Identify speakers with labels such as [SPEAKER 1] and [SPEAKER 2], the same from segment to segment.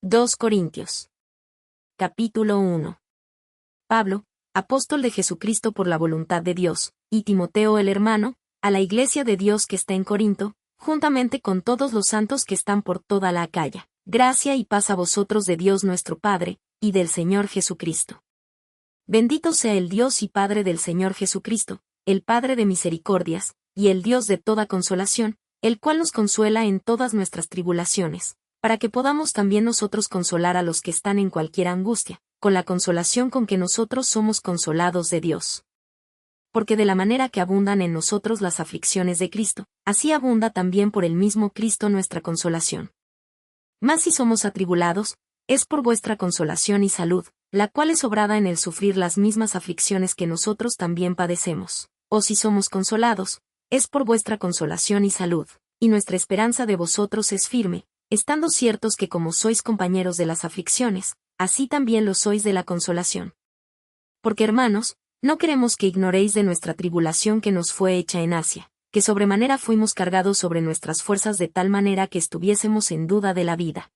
[SPEAKER 1] 2 Corintios. Capítulo 1. Pablo, apóstol de Jesucristo por la voluntad de Dios, y Timoteo el hermano, a la iglesia de Dios que está en Corinto, juntamente con todos los santos que están por toda la Acaya. Gracia y paz a vosotros de Dios nuestro Padre, y del Señor Jesucristo. Bendito sea el Dios y Padre del Señor Jesucristo, el Padre de misericordias, y el Dios de toda consolación, el cual nos consuela en todas nuestras tribulaciones, para que podamos también nosotros consolar a los que están en cualquier angustia, con la consolación con que nosotros somos consolados de Dios. Porque de la manera que abundan en nosotros las aflicciones de Cristo, así abunda también por el mismo Cristo nuestra consolación. Mas si somos atribulados, es por vuestra consolación y salud, la cual es obrada en el sufrir las mismas aflicciones que nosotros también padecemos. O si somos consolados, es por vuestra consolación y salud, y nuestra esperanza de vosotros es firme, estando ciertos que como sois compañeros de las aflicciones, así también lo sois de la consolación. Porque hermanos, no queremos que ignoréis de nuestra tribulación que nos fue hecha en Asia, que sobremanera fuimos cargados sobre nuestras fuerzas de tal manera que estuviésemos en duda de la vida.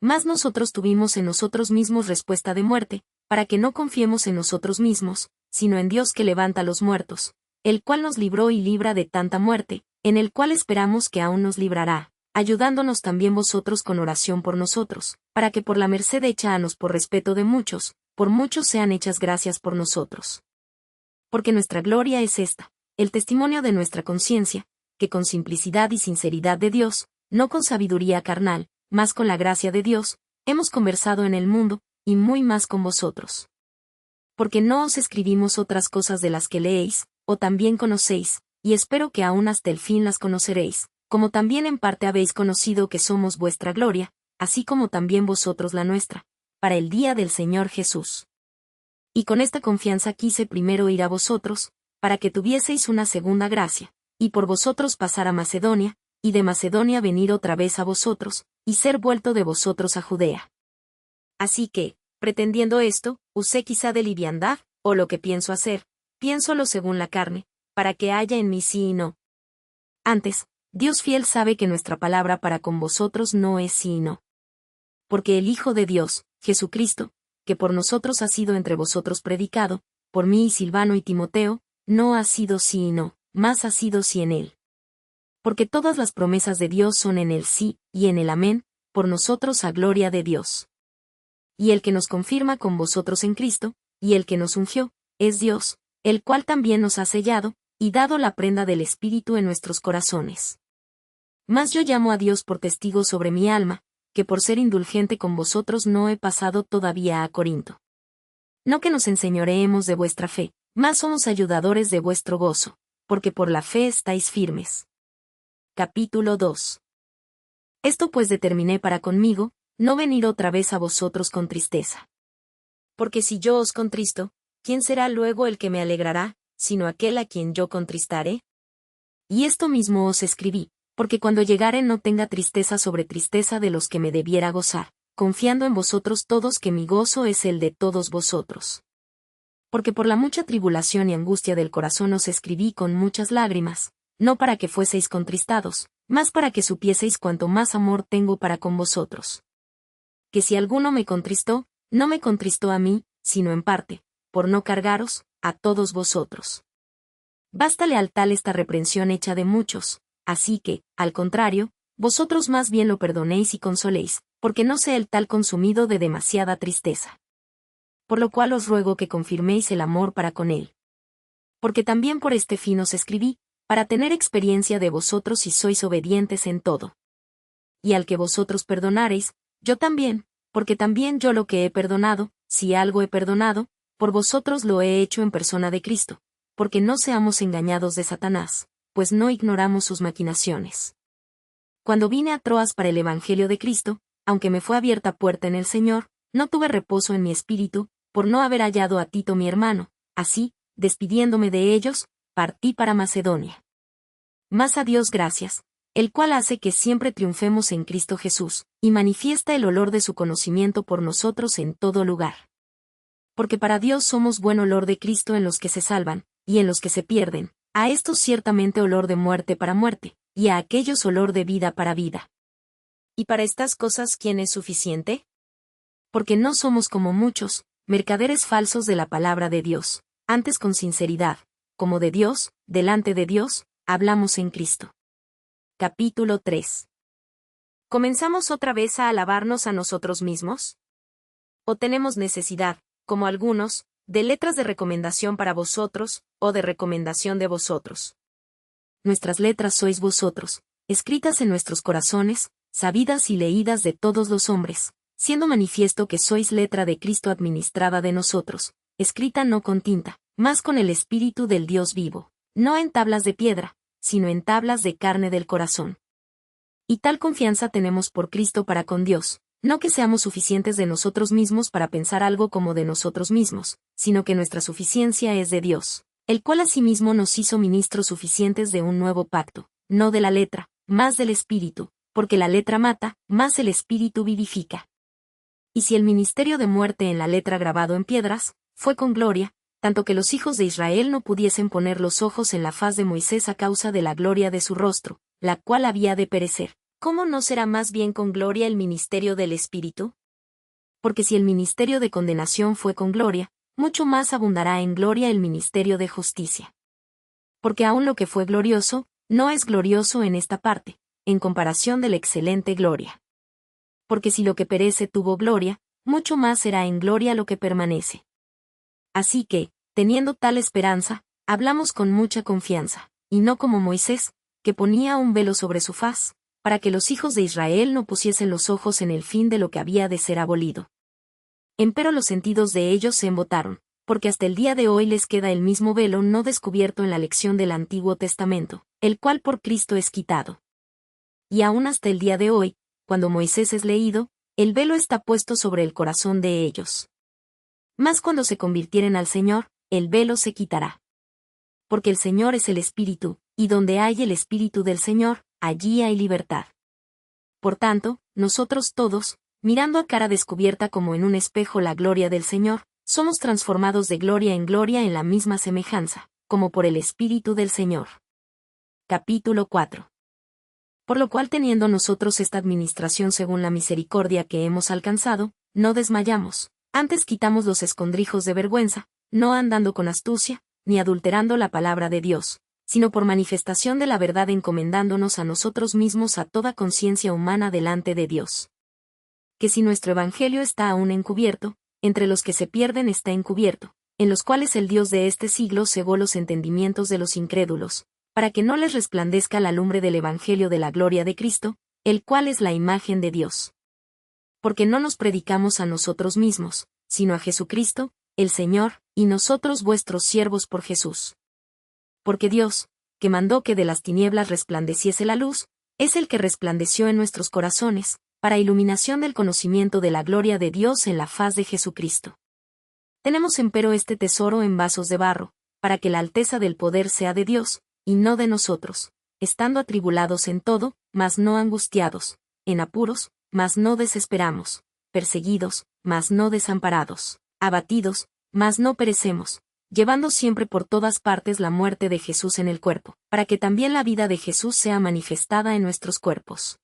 [SPEAKER 1] Mas nosotros tuvimos en nosotros mismos respuesta de muerte, para que no confiemos en nosotros mismos, sino en Dios que levanta a los muertos, el cual nos libró y libra de tanta muerte, en el cual esperamos que aún nos librará, ayudándonos también vosotros con oración por nosotros, para que por la merced hecha a nos por respeto de muchos, por muchos sean hechas gracias por nosotros. Porque nuestra gloria es esta, el testimonio de nuestra conciencia, que con simplicidad y sinceridad de Dios, no con sabiduría carnal, mas con la gracia de Dios, hemos conversado en el mundo, y muy más con vosotros. Porque no os escribimos otras cosas de las que leéis, o también conocéis, y espero que aún hasta el fin las conoceréis, como también en parte habéis conocido que somos vuestra gloria, así como también vosotros la nuestra, para el día del Señor Jesús. Y con esta confianza quise primero ir a vosotros, para que tuvieseis una segunda gracia, y por vosotros pasar a Macedonia, y de Macedonia venir otra vez a vosotros, y ser vuelto de vosotros a Judea. Así que, pretendiendo esto, usé quizá de liviandad, o lo que pienso hacer, piénsolo según la carne, para que haya en mí sí y no. Antes, Dios fiel sabe que nuestra palabra para con vosotros no es sí y no. Porque el Hijo de Dios, Jesucristo, que por nosotros ha sido entre vosotros predicado, por mí y Silvano y Timoteo, no ha sido sí y no, mas ha sido sí en él. Porque todas las promesas de Dios son en el sí, y en el amén, por nosotros a gloria de Dios. Y el que nos confirma con vosotros en Cristo, y el que nos ungió, es Dios, el cual también nos ha sellado, y dado la prenda del Espíritu en nuestros corazones. Mas yo llamo a Dios por testigo sobre mi alma, que por ser indulgente con vosotros no he pasado todavía a Corinto. No que nos enseñoreemos de vuestra fe, mas somos ayudadores de vuestro gozo, porque por la fe estáis firmes. Capítulo 2. Esto pues determiné para conmigo, no venir otra vez a vosotros con tristeza. Porque si yo os contristo, ¿quién será luego el que me alegrará, sino aquel a quien yo contristare? Y esto mismo os escribí, porque cuando llegare no tenga tristeza sobre tristeza de los que me debiera gozar, confiando en vosotros todos que mi gozo es el de todos vosotros. Porque por la mucha tribulación y angustia del corazón os escribí con muchas lágrimas, no para que fueseis contristados, mas para que supieseis cuánto más amor tengo para con vosotros. Que si alguno me contristó, no me contristó a mí, sino en parte, por no cargaros, a todos vosotros. Bástale al tal esta reprensión hecha de muchos, así que, al contrario, vosotros más bien lo perdonéis y consoléis, porque no sea el tal consumido de demasiada tristeza. Por lo cual os ruego que confirméis el amor para con él. Porque también por este fin os escribí, para tener experiencia de vosotros si sois obedientes en todo. Y al que vosotros perdonareis, yo también, porque también yo lo que he perdonado, si algo he perdonado, por vosotros lo he hecho en persona de Cristo, porque no seamos engañados de Satanás, pues no ignoramos sus maquinaciones. Cuando vine a Troas para el Evangelio de Cristo, aunque me fue abierta puerta en el Señor, no tuve reposo en mi espíritu, por no haber hallado a Tito mi hermano, así, despidiéndome de ellos, partí para Macedonia. Mas a Dios gracias, el cual hace que siempre triunfemos en Cristo Jesús, y manifiesta el olor de su conocimiento por nosotros en todo lugar. Porque para Dios somos buen olor de Cristo en los que se salvan, y en los que se pierden, a estos ciertamente olor de muerte para muerte, y a aquellos olor de vida para vida. ¿Y para estas cosas quién es suficiente? Porque no somos como muchos, mercaderes falsos de la palabra de Dios, antes con sinceridad, como de Dios, delante de Dios, hablamos en Cristo. Capítulo 3. ¿Comenzamos otra vez a alabarnos a nosotros mismos? ¿O tenemos necesidad, como algunos, de letras de recomendación para vosotros, o de recomendación de vosotros? Nuestras letras sois vosotros, escritas en nuestros corazones, sabidas y leídas de todos los hombres, siendo manifiesto que sois letra de Cristo administrada de nosotros, escrita no con tinta, mas con el Espíritu del Dios vivo, no en tablas de piedra, sino en tablas de carne del corazón. Y tal confianza tenemos por Cristo para con Dios, no que seamos suficientes de nosotros mismos para pensar algo como de nosotros mismos, sino que nuestra suficiencia es de Dios, el cual asimismo nos hizo ministros suficientes de un nuevo pacto, no de la letra, mas del Espíritu, porque la letra mata, mas el Espíritu vivifica. Y si el ministerio de muerte en la letra grabado en piedras, fue con gloria, tanto que los hijos de Israel no pudiesen poner los ojos en la faz de Moisés a causa de la gloria de su rostro, la cual había de perecer, ¿cómo no será más bien con gloria el ministerio del Espíritu? Porque si el ministerio de condenación fue con gloria, mucho más abundará en gloria el ministerio de justicia. Porque aun lo que fue glorioso, no es glorioso en esta parte, en comparación de la excelente gloria. Porque si lo que perece tuvo gloria, mucho más será en gloria lo que permanece. Así que, teniendo tal esperanza, hablamos con mucha confianza, y no como Moisés, que ponía un velo sobre su faz, para que los hijos de Israel no pusiesen los ojos en el fin de lo que había de ser abolido. Empero los sentidos de ellos se embotaron, porque hasta el día de hoy les queda el mismo velo no descubierto en la lección del Antiguo Testamento, el cual por Cristo es quitado. Y aún hasta el día de hoy, cuando Moisés es leído, el velo está puesto sobre el corazón de ellos. Mas cuando se convirtieren al Señor, el velo se quitará. Porque el Señor es el Espíritu, y donde hay el Espíritu del Señor, allí hay libertad. Por tanto, nosotros todos, mirando a cara descubierta como en un espejo la gloria del Señor, somos transformados de gloria en la misma semejanza, como por el Espíritu del Señor. Capítulo 4. Por lo cual teniendo nosotros esta administración según la misericordia que hemos alcanzado, no desmayamos, antes quitamos los escondrijos de vergüenza, no andando con astucia, ni adulterando la palabra de Dios, sino por manifestación de la verdad encomendándonos a nosotros mismos a toda conciencia humana delante de Dios. Que si nuestro evangelio está aún encubierto, entre los que se pierden está encubierto, en los cuales el Dios de este siglo cegó los entendimientos de los incrédulos, para que no les resplandezca la lumbre del evangelio de la gloria de Cristo, el cual es la imagen de Dios. Porque no nos predicamos a nosotros mismos, sino a Jesucristo, el Señor, y nosotros vuestros siervos por Jesús. Porque Dios, que mandó que de las tinieblas resplandeciese la luz, es el que resplandeció en nuestros corazones, para iluminación del conocimiento de la gloria de Dios en la faz de Jesucristo. Tenemos empero este tesoro en vasos de barro, para que la alteza del poder sea de Dios, y no de nosotros, estando atribulados en todo, mas no angustiados, en apuros, mas no desesperamos, perseguidos, mas no desamparados, abatidos, mas no perecemos, llevando siempre por todas partes la muerte de Jesús en el cuerpo, para que también la vida de Jesús sea manifestada en nuestros cuerpos.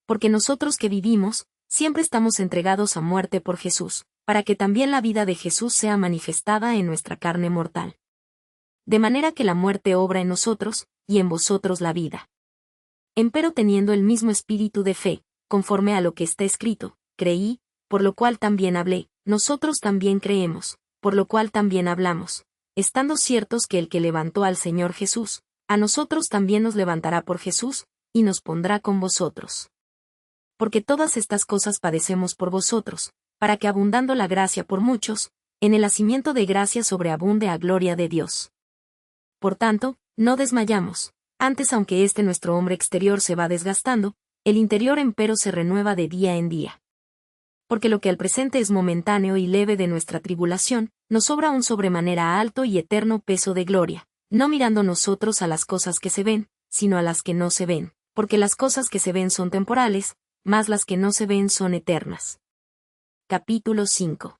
[SPEAKER 1] Porque nosotros que vivimos, siempre estamos entregados a muerte por Jesús, para que también la vida de Jesús sea manifestada en nuestra carne mortal. De manera que la muerte obra en nosotros, y en vosotros la vida. Empero teniendo el mismo espíritu de fe, conforme a lo que está escrito, creí, por lo cual también hablé, nosotros también creemos, por lo cual también hablamos, estando ciertos que el que levantó al Señor Jesús, a nosotros también nos levantará por Jesús, y nos pondrá con vosotros. Porque todas estas cosas padecemos por vosotros, para que abundando la gracia por muchos, en el hacimiento de gracia sobreabunde a gloria de Dios. Por tanto, no desmayamos, antes aunque nuestro hombre exterior se va desgastando, el interior empero se renueva de día en día. Porque lo que al presente es momentáneo y leve de nuestra tribulación, nos sobra un sobremanera alto y eterno peso de gloria, no mirando nosotros a las cosas que se ven, sino a las que no se ven, porque las cosas que se ven son temporales, mas las que no se ven son eternas. Capítulo 5.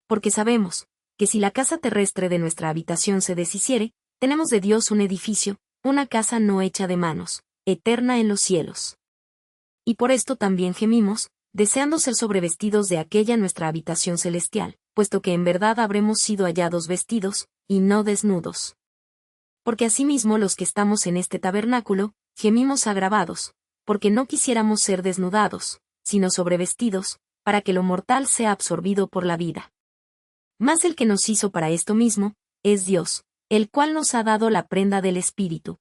[SPEAKER 1] Porque sabemos, que si la casa terrestre de nuestra habitación se deshiciere, tenemos de Dios un edificio, una casa no hecha de manos, eterna en los cielos. Y por esto también gemimos, deseando ser sobrevestidos de aquella nuestra habitación celestial, puesto que en verdad habremos sido hallados vestidos, y no desnudos. Porque asimismo los que estamos en este tabernáculo, gemimos agravados, porque no quisiéramos ser desnudados, sino sobrevestidos, para que lo mortal sea absorbido por la vida. Mas el que nos hizo para esto mismo, es Dios, el cual nos ha dado la prenda del Espíritu.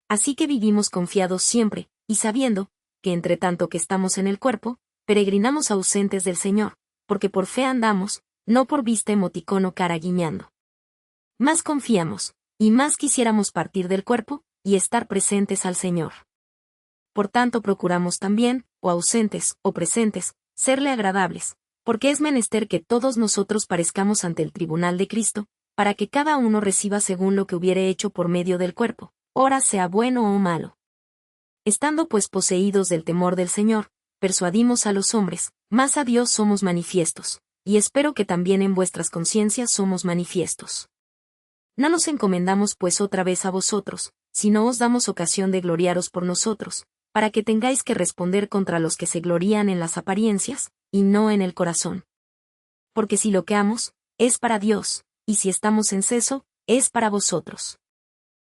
[SPEAKER 1] Así que vivimos confiados siempre, y sabiendo, que entre tanto que estamos en el cuerpo, peregrinamos ausentes del Señor, porque por fe andamos, no por vista emoticono cara guiñando. Más confiamos, y más quisiéramos partir del cuerpo, y estar presentes al Señor. Por tanto procuramos también, o ausentes, o presentes, serle agradables, porque es menester que todos nosotros parezcamos ante el tribunal de Cristo, para que cada uno reciba según lo que hubiere hecho por medio del cuerpo, ora sea bueno o malo. Estando pues poseídos del temor del Señor, persuadimos a los hombres, mas a Dios somos manifiestos, y espero que también en vuestras conciencias somos manifiestos. No nos encomendamos pues otra vez a vosotros, sino os damos ocasión de gloriaros por nosotros, para que tengáis que responder contra los que se glorían en las apariencias, y no en el corazón. Porque si loqueamos, es para Dios, y si estamos en seso, es para vosotros.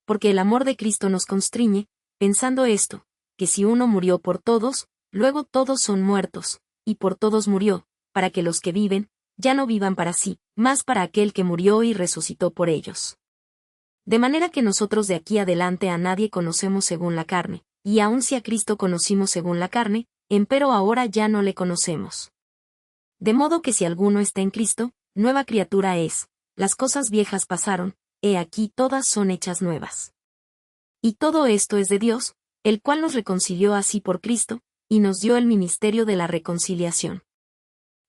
[SPEAKER 1] Porque el amor de Cristo nos constriñe, pensando esto, que si uno murió por todos, luego todos son muertos, y por todos murió, para que los que viven, ya no vivan para sí, mas para aquel que murió y resucitó por ellos. De manera que nosotros de aquí adelante a nadie conocemos según la carne, y aun si a Cristo conocimos según la carne, empero ahora ya no le conocemos. De modo que si alguno está en Cristo, nueva criatura es, las cosas viejas pasaron, he aquí todas son hechas nuevas. Y todo esto es de Dios, el cual nos reconcilió así por Cristo, y nos dio el ministerio de la reconciliación.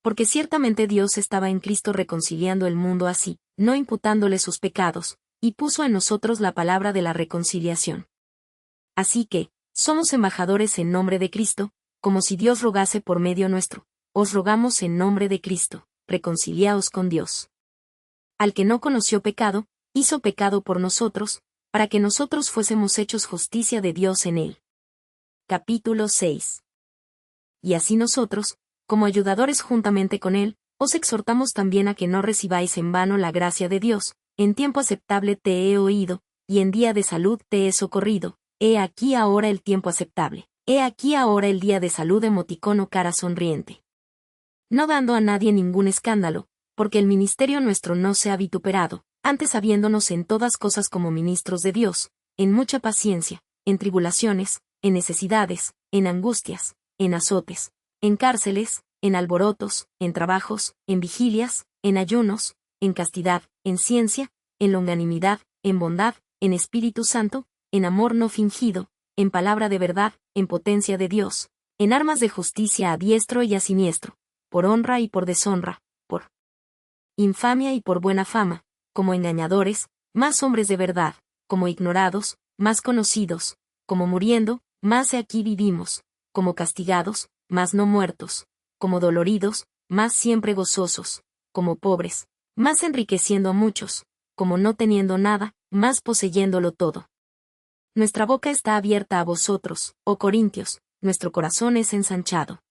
[SPEAKER 1] Porque ciertamente Dios estaba en Cristo reconciliando el mundo así, no imputándole sus pecados, y puso en nosotros la palabra de la reconciliación. Así que, somos embajadores en nombre de Cristo, como si Dios rogase por medio nuestro, os rogamos en nombre de Cristo, reconciliaos con Dios. Al que no conoció pecado, hizo pecado por nosotros, para que nosotros fuésemos hechos justicia de Dios en él. Capítulo 6. Y así nosotros, como ayudadores juntamente con él, os exhortamos también a que no recibáis en vano la gracia de Dios, en tiempo aceptable te he oído, y en día de salud te he socorrido, he aquí ahora el tiempo aceptable, he aquí ahora el día de salud emoticono cara sonriente. No dando a nadie ningún escándalo, porque el ministerio nuestro no se ha vituperado, antes habiéndonos en todas cosas como ministros de Dios, en mucha paciencia, en tribulaciones, en necesidades, en angustias, en azotes, en cárceles, en alborotos, en trabajos, en vigilias, en ayunos, en castidad, en ciencia, en longanimidad, en bondad, en Espíritu Santo, en amor no fingido, en palabra de verdad, en potencia de Dios, en armas de justicia a diestro y a siniestro, por honra y por deshonra, por infamia y por buena fama, como engañadores, más hombres de verdad, como ignorados, más conocidos, como muriendo, más de aquí vivimos, como castigados, más no muertos, como doloridos, más siempre gozosos, como pobres, más enriqueciendo a muchos, como no teniendo nada, más poseyéndolo todo. Nuestra boca está abierta a vosotros, oh Corintios, nuestro corazón es ensanchado.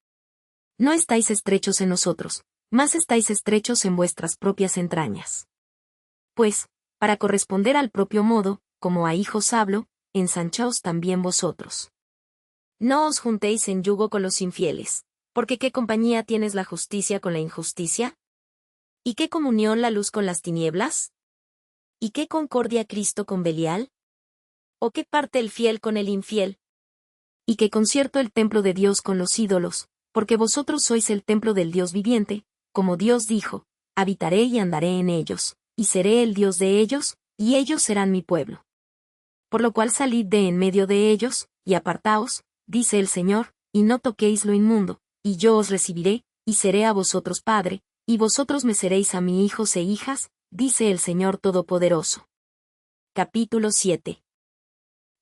[SPEAKER 1] No estáis estrechos en nosotros, más estáis estrechos en vuestras propias entrañas. Pues, para corresponder al propio modo, como a hijos hablo, ensanchaos también vosotros. No os juntéis en yugo con los infieles, porque ¿qué compañía tienes la justicia con la injusticia? ¿Y qué comunión la luz con las tinieblas? ¿Y qué concordia Cristo con Belial? ¿O qué parte el fiel con el infiel? ¿Y qué concierto el templo de Dios con los ídolos? Porque vosotros sois el templo del Dios viviente, como Dios dijo, habitaré y andaré en ellos, y seré el Dios de ellos, y ellos serán mi pueblo. Por lo cual salid de en medio de ellos, y apartaos, dice el Señor, y no toquéis lo inmundo, y yo os recibiré, y seré a vosotros padre, y vosotros me seréis a mí hijos e hijas, dice el Señor Todopoderoso. Capítulo 7.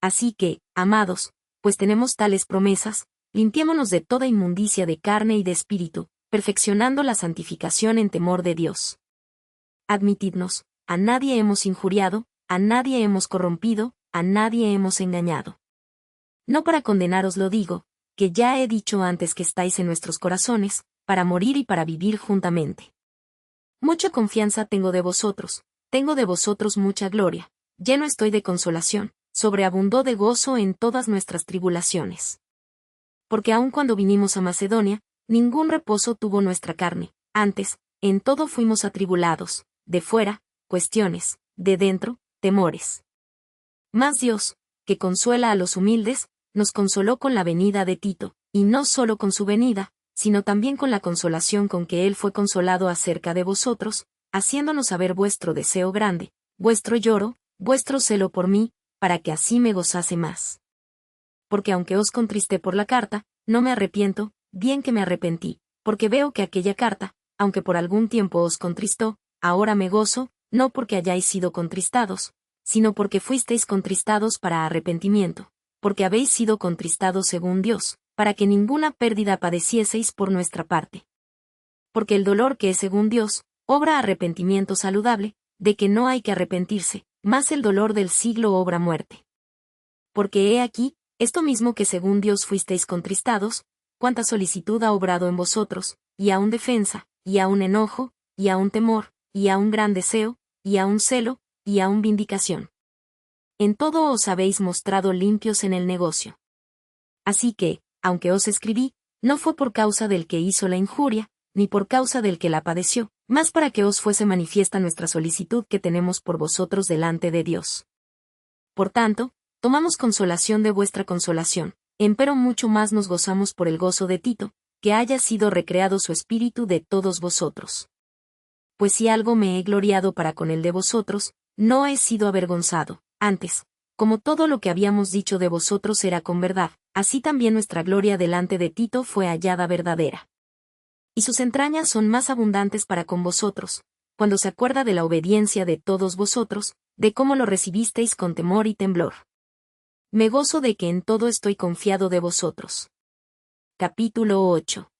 [SPEAKER 1] Así que, amados, pues tenemos tales promesas, limpiémonos de toda inmundicia de carne y de espíritu, perfeccionando la santificación en temor de Dios. Admitidnos, a nadie hemos injuriado, a nadie hemos corrompido, a nadie hemos engañado. No para condenaros lo digo, que ya he dicho antes que estáis en nuestros corazones, para morir y para vivir juntamente. Mucha confianza tengo de vosotros mucha gloria, lleno estoy de consolación, sobreabundó de gozo en todas nuestras tribulaciones. Porque aun cuando vinimos a Macedonia, ningún reposo tuvo nuestra carne, antes, en todo fuimos atribulados, de fuera, cuestiones, de dentro, temores. Mas Dios, que consuela a los humildes, nos consoló con la venida de Tito, y no solo con su venida, sino también con la consolación con que él fue consolado acerca de vosotros, haciéndonos saber vuestro deseo grande, vuestro lloro, vuestro celo por mí, para que así me gozase más. Porque aunque os contristé por la carta, no me arrepiento, bien que me arrepentí, porque veo que aquella carta, aunque por algún tiempo os contristó, ahora me gozo, no porque hayáis sido contristados, sino porque fuisteis contristados para arrepentimiento, porque habéis sido contristados según Dios, para que ninguna pérdida padecieseis por nuestra parte. Porque el dolor que es según Dios, obra arrepentimiento saludable, de que no hay que arrepentirse, mas el dolor del siglo obra muerte. Porque he aquí, esto mismo que según Dios fuisteis contristados, cuánta solicitud ha obrado en vosotros, y aun defensa, y aun enojo, y aun temor, y aun gran deseo, y aun celo, y aun vindicación. En todo os habéis mostrado limpios en el negocio. Así que, aunque os escribí, no fue por causa del que hizo la injuria, ni por causa del que la padeció, mas para que os fuese manifiesta nuestra solicitud que tenemos por vosotros delante de Dios. Por tanto, tomamos consolación de vuestra consolación, empero mucho más nos gozamos por el gozo de Tito, que haya sido recreado su espíritu de todos vosotros. Pues si algo me he gloriado para con el de vosotros, no he sido avergonzado, antes, como todo lo que habíamos dicho de vosotros era con verdad, así también nuestra gloria delante de Tito fue hallada verdadera. Y sus entrañas son más abundantes para con vosotros, cuando se acuerda de la obediencia de todos vosotros, de cómo lo recibisteis con temor y temblor. Me gozo de que en todo estoy confiado de vosotros. Capítulo 8.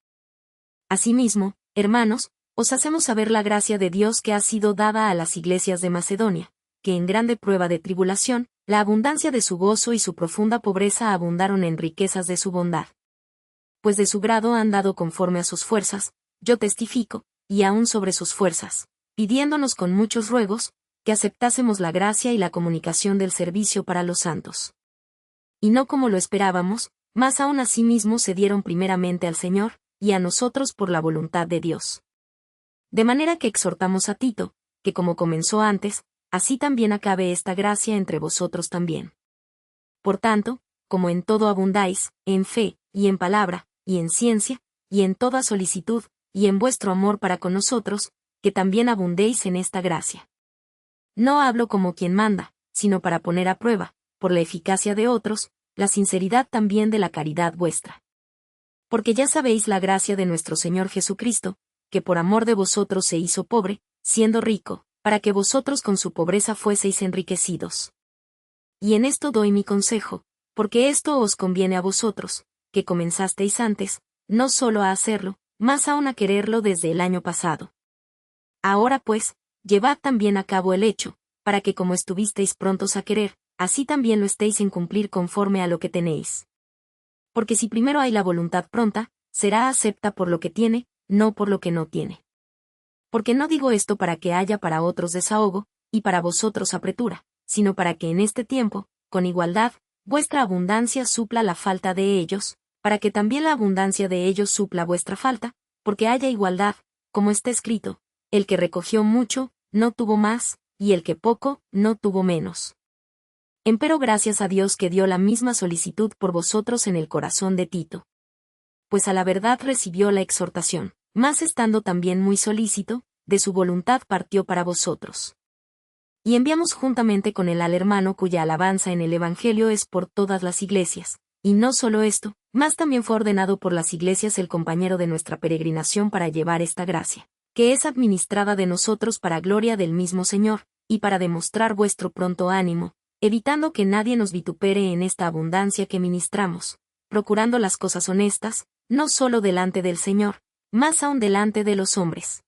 [SPEAKER 1] Asimismo, hermanos, os hacemos saber la gracia de Dios que ha sido dada a las iglesias de Macedonia, que en grande prueba de tribulación, la abundancia de su gozo y su profunda pobreza abundaron en riquezas de su bondad. Pues de su grado han dado conforme a sus fuerzas, yo testifico, y aún sobre sus fuerzas, pidiéndonos con muchos ruegos, que aceptásemos la gracia y la comunicación del servicio para los santos. Y no como lo esperábamos, mas aún a sí mismos se dieron primeramente al Señor, y a nosotros por la voluntad de Dios. De manera que exhortamos a Tito, que como comenzó antes, así también acabe esta gracia entre vosotros también. Por tanto, como en todo abundáis, en fe, y en palabra, y en ciencia, y en toda solicitud, y en vuestro amor para con nosotros, que también abundéis en esta gracia. No hablo como quien manda, sino para poner a prueba, por la eficacia de otros, la sinceridad también de la caridad vuestra. Porque ya sabéis la gracia de nuestro Señor Jesucristo, que por amor de vosotros se hizo pobre, siendo rico, para que vosotros con su pobreza fueseis enriquecidos. Y en esto doy mi consejo, porque esto os conviene a vosotros, que comenzasteis antes, no solo a hacerlo, mas aún a quererlo desde el año pasado. Ahora pues, llevad también a cabo el hecho, para que como estuvisteis prontos a querer, así también lo estéis en cumplir conforme a lo que tenéis. Porque si primero hay la voluntad pronta, será acepta por lo que tiene, no por lo que no tiene. Porque no digo esto para que haya para otros desahogo, y para vosotros apretura, sino para que en este tiempo, con igualdad, vuestra abundancia supla la falta de ellos, para que también la abundancia de ellos supla vuestra falta, porque haya igualdad, como está escrito, el que recogió mucho, no tuvo más, y el que poco, no tuvo menos. Empero gracias a Dios que dio la misma solicitud por vosotros en el corazón de Tito. Pues a la verdad recibió la exhortación, mas estando también muy solícito, de su voluntad partió para vosotros. Y enviamos juntamente con él al hermano cuya alabanza en el Evangelio es por todas las iglesias, y no solo esto, mas también fue ordenado por las iglesias el compañero de nuestra peregrinación para llevar esta gracia, que es administrada de nosotros para gloria del mismo Señor, y para demostrar vuestro pronto ánimo, evitando que nadie nos vitupere en esta abundancia que ministramos, procurando las cosas honestas, no solo delante del Señor, mas aún delante de los hombres.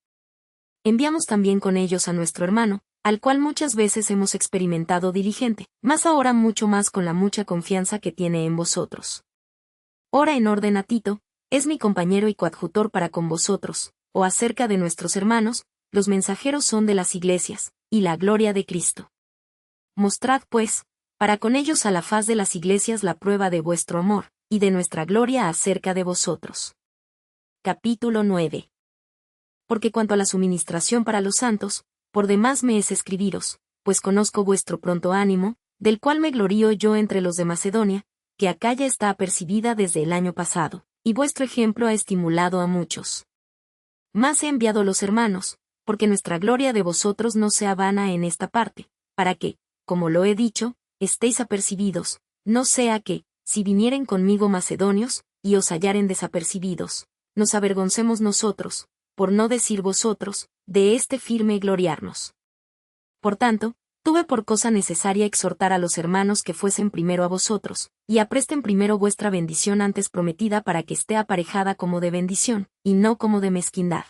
[SPEAKER 1] Enviamos también con ellos a nuestro hermano, al cual muchas veces hemos experimentado diligente, mas ahora mucho más con la mucha confianza que tiene en vosotros. Ora en orden a Tito, es mi compañero y coadjutor para con vosotros, o acerca de nuestros hermanos, los mensajeros son de las iglesias, y la gloria de Cristo. Mostrad pues, para con ellos a la faz de las iglesias la prueba de vuestro amor, y de nuestra gloria acerca de vosotros. Capítulo 9. Porque cuanto a la suministración para los santos, por demás me es escribiros, pues conozco vuestro pronto ánimo, del cual me glorío yo entre los de Macedonia, que Acaya está apercibida desde el año pasado, y vuestro ejemplo ha estimulado a muchos. Mas he enviado los hermanos, porque nuestra gloria de vosotros no sea vana en esta parte, para que, como lo he dicho, estéis apercibidos, no sea que, si vinieren conmigo macedonios, y os hallaren desapercibidos, nos avergoncemos nosotros, por no decir vosotros, de este firme gloriarnos. Por tanto, tuve por cosa necesaria exhortar a los hermanos que fuesen primero a vosotros, y apresten primero vuestra bendición antes prometida para que esté aparejada como de bendición, y no como de mezquindad.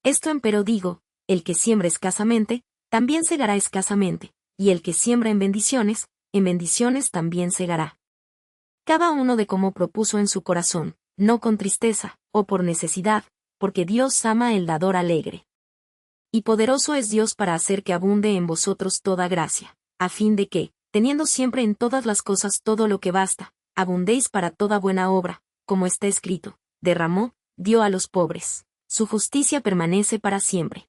[SPEAKER 1] Esto empero digo, el que siembra escasamente, también segará escasamente, y el que siembra en bendiciones también segará. Cada uno de como propuso en su corazón, no con tristeza, o por necesidad, porque Dios ama el dador alegre. Y poderoso es Dios para hacer que abunde en vosotros toda gracia, a fin de que, teniendo siempre en todas las cosas todo lo que basta, abundéis para toda buena obra, como está escrito, derramó, dio a los pobres, su justicia permanece para siempre.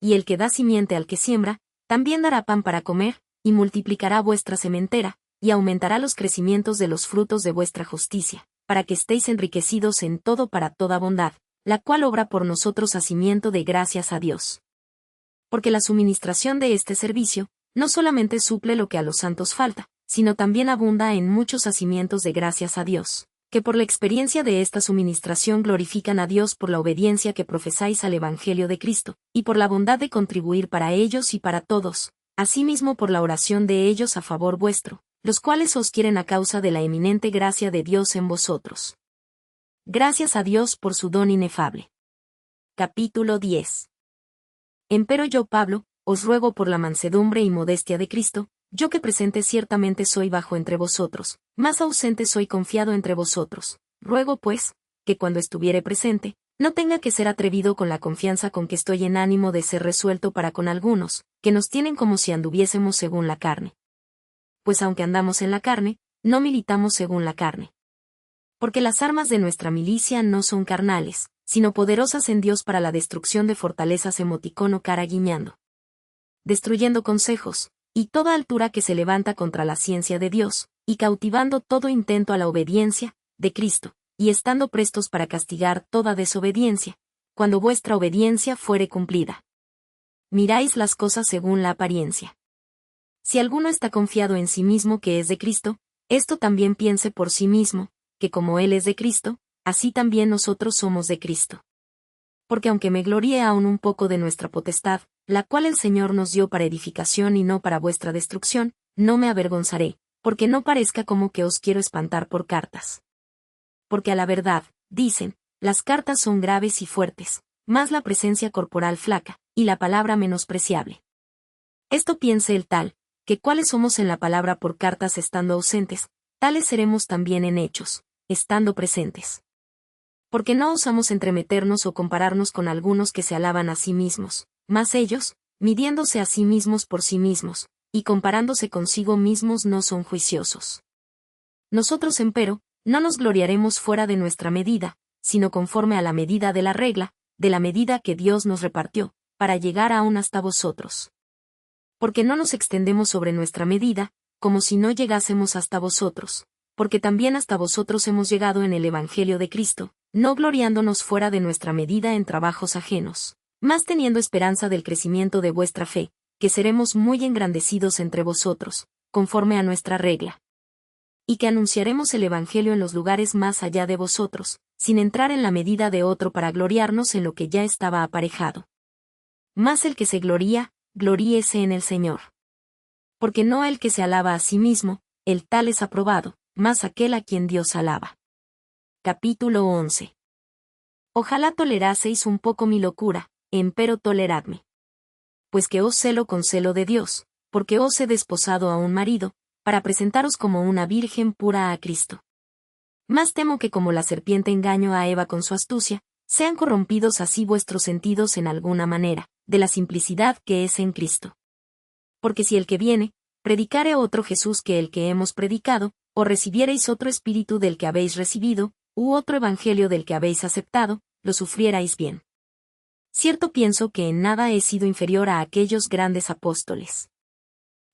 [SPEAKER 1] Y el que da simiente al que siembra, también dará pan para comer, y multiplicará vuestra sementera, y aumentará los crecimientos de los frutos de vuestra justicia, para que estéis enriquecidos en todo para toda bondad, la cual obra por nosotros hacimiento de gracias a Dios. Porque la suministración de este servicio, no solamente suple lo que a los santos falta, sino también abunda en muchos hacimientos de gracias a Dios, que por la experiencia de esta suministración glorifican a Dios por la obediencia que profesáis al Evangelio de Cristo, y por la bondad de contribuir para ellos y para todos, asimismo por la oración de ellos a favor vuestro, los cuales os quieren a causa de la eminente gracia de Dios en vosotros. Gracias a Dios por su don inefable. Capítulo 10. Empero yo, Pablo, os ruego por la mansedumbre y modestia de Cristo, yo que presente ciertamente soy bajo entre vosotros, más ausente soy confiado entre vosotros. Ruego pues, que cuando estuviere presente, no tenga que ser atrevido con la confianza con que estoy en ánimo de ser resuelto para con algunos, que nos tienen como si anduviésemos según la carne. Pues aunque andamos en la carne, no militamos según la carne. Porque las armas de nuestra milicia no son carnales, sino poderosas en Dios para la destrucción de fortalezas emoticono cara guiñando. Destruyendo consejos, y toda altura que se levanta contra la ciencia de Dios, y cautivando todo intento a la obediencia, de Cristo, y estando prestos para castigar toda desobediencia, cuando vuestra obediencia fuere cumplida. Miráis las cosas según la apariencia. Si alguno está confiado en sí mismo que es de Cristo, esto también piense por sí mismo, que como Él es de Cristo, así también nosotros somos de Cristo. Porque aunque me gloríe aún un poco de nuestra potestad, la cual el Señor nos dio para edificación y no para vuestra destrucción, no me avergonzaré, porque no parezca como que os quiero espantar por cartas. Porque a la verdad, dicen, las cartas son graves y fuertes, más la presencia corporal flaca, y la palabra menospreciable. Esto piense el tal, que cuáles somos en la palabra por cartas estando ausentes, tales seremos también en hechos, estando presentes. Porque no osamos entremeternos o compararnos con algunos que se alaban a sí mismos, mas ellos, midiéndose a sí mismos por sí mismos, y comparándose consigo mismos no son juiciosos. Nosotros empero, no nos gloriaremos fuera de nuestra medida, sino conforme a la medida de la regla, de la medida que Dios nos repartió, para llegar aún hasta vosotros. Porque no nos extendemos sobre nuestra medida, como si no llegásemos hasta vosotros, porque también hasta vosotros hemos llegado en el Evangelio de Cristo, no gloriándonos fuera de nuestra medida en trabajos ajenos, mas teniendo esperanza del crecimiento de vuestra fe, que seremos muy engrandecidos entre vosotros, conforme a nuestra regla. Y que anunciaremos el Evangelio en los lugares más allá de vosotros, sin entrar en la medida de otro para gloriarnos en lo que ya estaba aparejado. Mas el que se gloría, gloríese en el Señor. Porque no el que se alaba a sí mismo, el tal es aprobado, mas aquel a quien Dios alaba. Capítulo 11. Ojalá toleraseis un poco mi locura, empero toleradme. Pues que os celo con celo de Dios, porque os he desposado a un marido, para presentaros como una virgen pura a Cristo. Más temo que como la serpiente engañó a Eva con su astucia, sean corrompidos así vuestros sentidos en alguna manera, de la simplicidad que es en Cristo. Porque si el que viene, predicare otro Jesús que el que hemos predicado, o recibierais otro espíritu del que habéis recibido, u otro evangelio del que habéis aceptado, lo sufrierais bien. Cierto pienso que en nada he sido inferior a aquellos grandes apóstoles.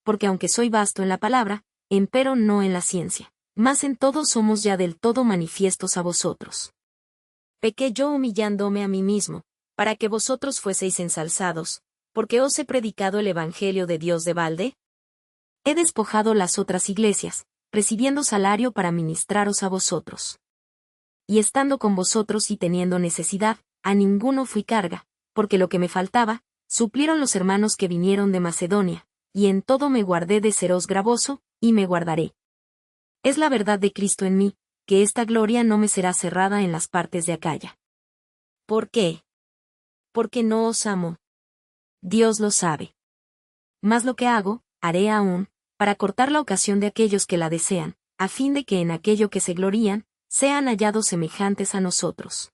[SPEAKER 1] Porque aunque soy vasto en la palabra, empero no en la ciencia, mas en todo somos ya del todo manifiestos a vosotros. Pequé yo humillándome a mí mismo, para que vosotros fueseis ensalzados, porque os he predicado el evangelio de Dios de balde. He despojado las otras iglesias, recibiendo salario para ministraros a vosotros. Y estando con vosotros y teniendo necesidad, a ninguno fui carga, porque lo que me faltaba, suplieron los hermanos que vinieron de Macedonia, y en todo me guardé de seros gravoso, y me guardaré. Es la verdad de Cristo en mí, que esta gloria no me será cerrada en las partes de Acaya. ¿Por qué? Porque no os amo. Dios lo sabe. Mas lo que hago, haré aún, para cortar la ocasión de aquellos que la desean, a fin de que en aquello que se glorían, sean hallados semejantes a nosotros.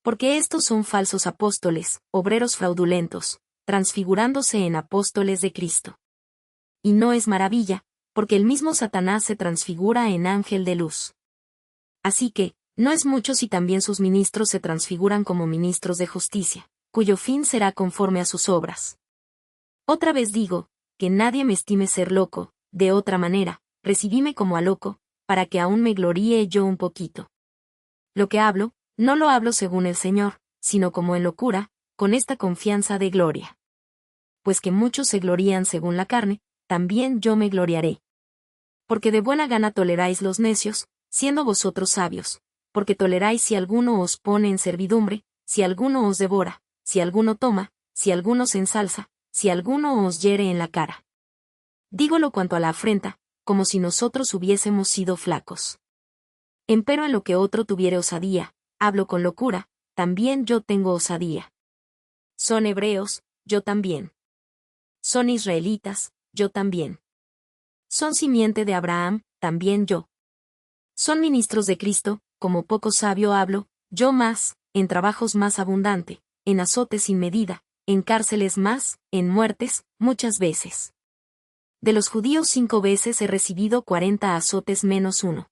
[SPEAKER 1] Porque estos son falsos apóstoles, obreros fraudulentos, transfigurándose en apóstoles de Cristo. Y no es maravilla, porque el mismo Satanás se transfigura en ángel de luz. Así que, no es mucho si también sus ministros se transfiguran como ministros de justicia, cuyo fin será conforme a sus obras. Otra vez digo, que nadie me estime ser loco, de otra manera, recibíme como a loco, para que aún me gloríe yo un poquito. Lo que hablo, no lo hablo según el Señor, sino como en locura, con esta confianza de gloria. Pues que muchos se glorían según la carne, también yo me gloriaré. Porque de buena gana toleráis los necios, siendo vosotros sabios, porque toleráis si alguno os pone en servidumbre, si alguno os devora, si alguno toma, si alguno se ensalza, si alguno os hiere en la cara. Dígolo cuanto a la afrenta, como si nosotros hubiésemos sido flacos. Empero en lo que otro tuviere osadía, hablo con locura, también yo tengo osadía. Son hebreos, yo también. Son israelitas, yo también. Son simiente de Abraham, también yo. Son ministros de Cristo, como poco sabio hablo, yo más, en trabajos más abundante, en azotes sin medida, en cárceles más, en muertes, muchas veces. De los judíos 5 veces he recibido 40 azotes menos uno.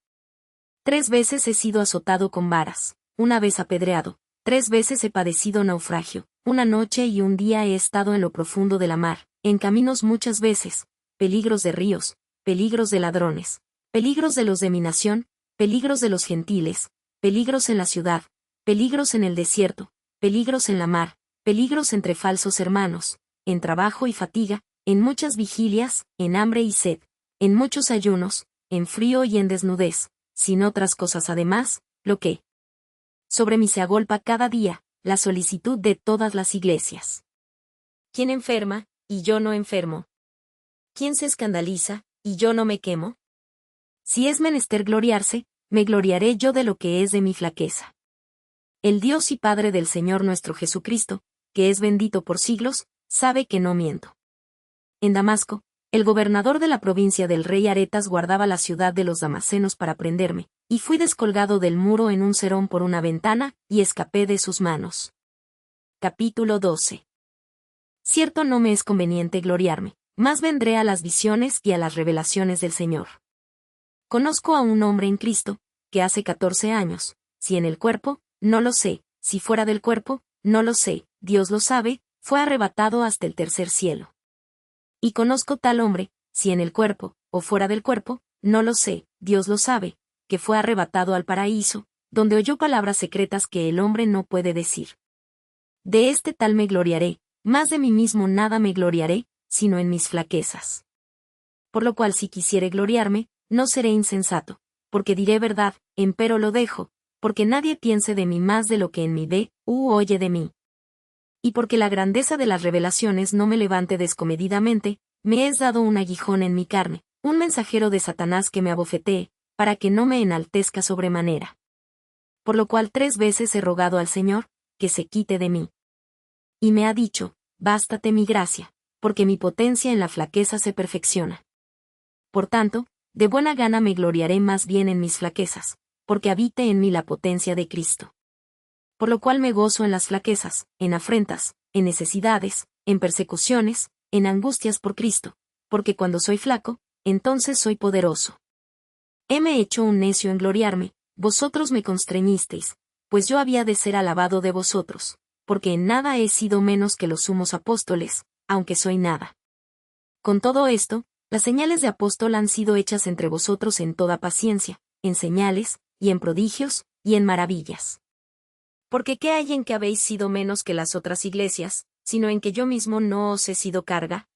[SPEAKER 1] 3 veces he sido azotado con varas, 1 vez apedreado, 3 veces he padecido naufragio, 1 noche y 1 día he estado en lo profundo de la mar, en caminos muchas veces, peligros de ríos, peligros de ladrones, peligros de los de mi nación, peligros de los gentiles, peligros en la ciudad, peligros en el desierto, peligros en la mar, peligros entre falsos hermanos, en trabajo y fatiga, en muchas vigilias, en hambre y sed, en muchos ayunos, en frío y en desnudez, sin otras cosas además, lo que sobre mí se agolpa cada día, la solicitud de todas las iglesias. ¿Quién enferma, y yo no enfermo? ¿Quién se escandaliza, y yo no me quemo? Si es menester gloriarse, me gloriaré yo de lo que es de mi flaqueza. El Dios y Padre del Señor nuestro Jesucristo, que es bendito por siglos, sabe que no miento. En Damasco, el gobernador de la provincia del rey Aretas guardaba la ciudad de los damasenos para prenderme, y fui descolgado del muro en un serón por una ventana, y escapé de sus manos. Capítulo 12. Cierto no me es conveniente gloriarme, mas vendré a las visiones y a las revelaciones del Señor. Conozco a un hombre en Cristo, que hace 14 años, si en el cuerpo, no lo sé, si fuera del cuerpo, no lo sé, Dios lo sabe, fue arrebatado hasta el tercer cielo. Y conozco tal hombre, si en el cuerpo, o fuera del cuerpo, no lo sé, Dios lo sabe, que fue arrebatado al paraíso, donde oyó palabras secretas que el hombre no puede decir. De este tal me gloriaré, más de mí mismo nada me gloriaré, sino en mis flaquezas. Por lo cual si quisiere gloriarme, no seré insensato, porque diré verdad, empero lo dejo, porque nadie piense de mí más de lo que en mí ve, u oye de mí. Y porque la grandeza de las revelaciones no me levante descomedidamente, me es dado un aguijón en mi carne, un mensajero de Satanás que me abofetee, para que no me enaltezca sobremanera. Por lo cual 3 veces he rogado al Señor, que se quite de mí. Y me ha dicho, bástate mi gracia, porque mi potencia en la flaqueza se perfecciona. Por tanto, de buena gana me gloriaré más bien en mis flaquezas, porque habite en mí la potencia de Cristo. Por lo cual me gozo en las flaquezas, en afrentas, en necesidades, en persecuciones, en angustias por Cristo, porque cuando soy flaco, entonces soy poderoso. Heme hecho un necio en gloriarme, vosotros me constreñisteis, pues yo había de ser alabado de vosotros, porque en nada he sido menos que los sumos apóstoles, aunque soy nada. Con todo esto, las señales de apóstol han sido hechas entre vosotros en toda paciencia, en señales, y en prodigios, y en maravillas. Porque ¿qué hay en que habéis sido menos que las otras iglesias, sino en que yo mismo no os he sido carga?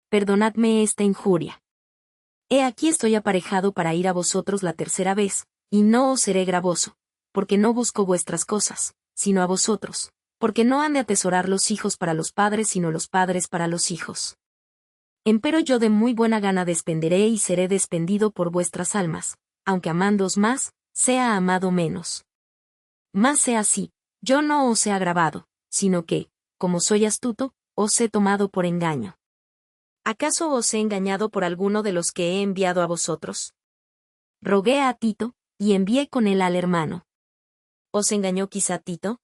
[SPEAKER 1] Perdonadme esta injuria. He aquí estoy aparejado para ir a vosotros la tercera vez, y no os seré gravoso, porque no busco vuestras cosas, sino a vosotros, porque no han de atesorar los hijos para los padres sino los padres para los hijos. Empero yo de muy buena gana despenderé y seré despendido por vuestras almas, aunque amándoos más, sea amado menos. Más sea así, yo no os he agravado, sino que, como soy astuto, os he tomado por engaño. ¿Acaso os he engañado por alguno de los que he enviado a vosotros? Rogué a Tito, y envié con él al hermano. ¿Os engañó quizá Tito?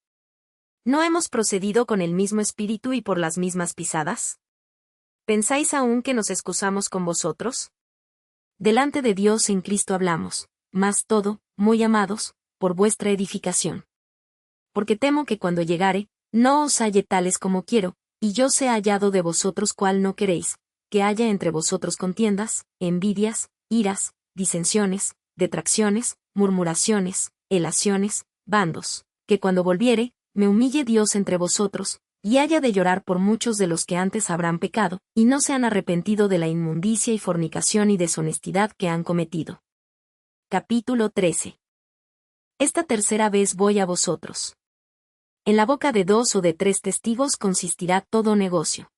[SPEAKER 1] ¿No hemos procedido con el mismo espíritu y por las mismas pisadas? ¿Pensáis aún que nos excusamos con vosotros? Delante de Dios en Cristo hablamos, mas todo, muy amados, por vuestra edificación. Porque temo que cuando llegare, no os halle tales como quiero, y yo sea hallado de vosotros cual no queréis, que haya entre vosotros contiendas, envidias, iras, disensiones, detracciones, murmuraciones, elaciones, bandos, que cuando volviere, me humille Dios entre vosotros, y haya de llorar por muchos de los que antes habrán pecado, y no se han arrepentido de la inmundicia y fornicación y deshonestidad que han cometido. Capítulo 13. Esta tercera vez voy a vosotros. En la boca de 2 o de 3 testigos consistirá todo negocio.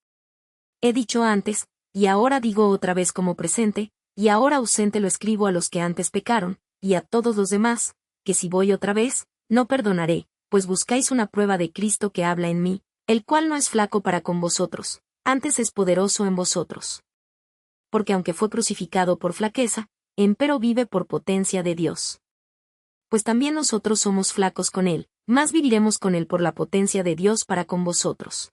[SPEAKER 1] He dicho antes, y ahora digo otra vez como presente, y ahora ausente lo escribo a los que antes pecaron, y a todos los demás, que si voy otra vez, no perdonaré, pues buscáis una prueba de Cristo que habla en mí, el cual no es flaco para con vosotros, antes es poderoso en vosotros. Porque aunque fue crucificado por flaqueza, empero vive por potencia de Dios. Pues también nosotros somos flacos con él, más viviremos con él por la potencia de Dios para con vosotros.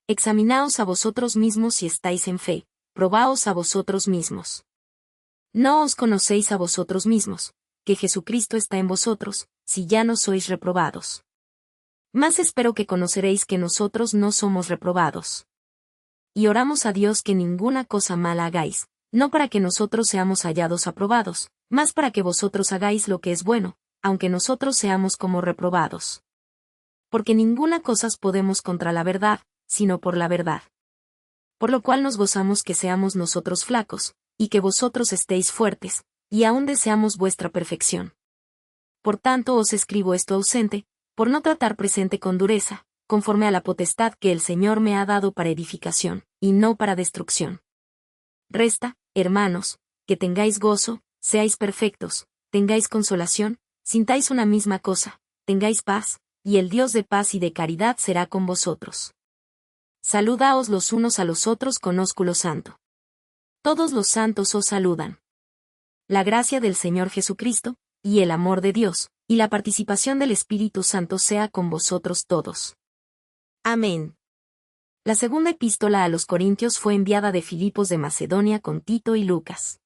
[SPEAKER 1] Examinaos a vosotros mismos si estáis en fe, probaos a vosotros mismos. ¿No os conocéis a vosotros mismos, que Jesucristo está en vosotros, si ya no sois reprobados? Más espero que conoceréis que nosotros no somos reprobados. Y oramos a Dios que ninguna cosa mala hagáis, no para que nosotros seamos hallados aprobados, más para que vosotros hagáis lo que es bueno, aunque nosotros seamos como reprobados. Porque ninguna cosa podemos contra la verdad, sino por la verdad. Por lo cual nos gozamos que seamos nosotros flacos, y que vosotros estéis fuertes, y aún deseamos vuestra perfección. Por tanto os escribo esto ausente, por no tratar presente con dureza, conforme a la potestad que el Señor me ha dado para edificación, y no para destrucción. Resta, hermanos, que tengáis gozo, seáis perfectos, tengáis consolación, sintáis una misma cosa, tengáis paz, y el Dios de paz y de caridad será con vosotros. Saludaos los unos a los otros con ósculo santo. Todos los santos os saludan. La gracia del Señor Jesucristo, y el amor de Dios, y la participación del Espíritu Santo sea con vosotros todos. Amén. La segunda epístola a los Corintios fue enviada de Filipos de Macedonia con Tito y Lucas.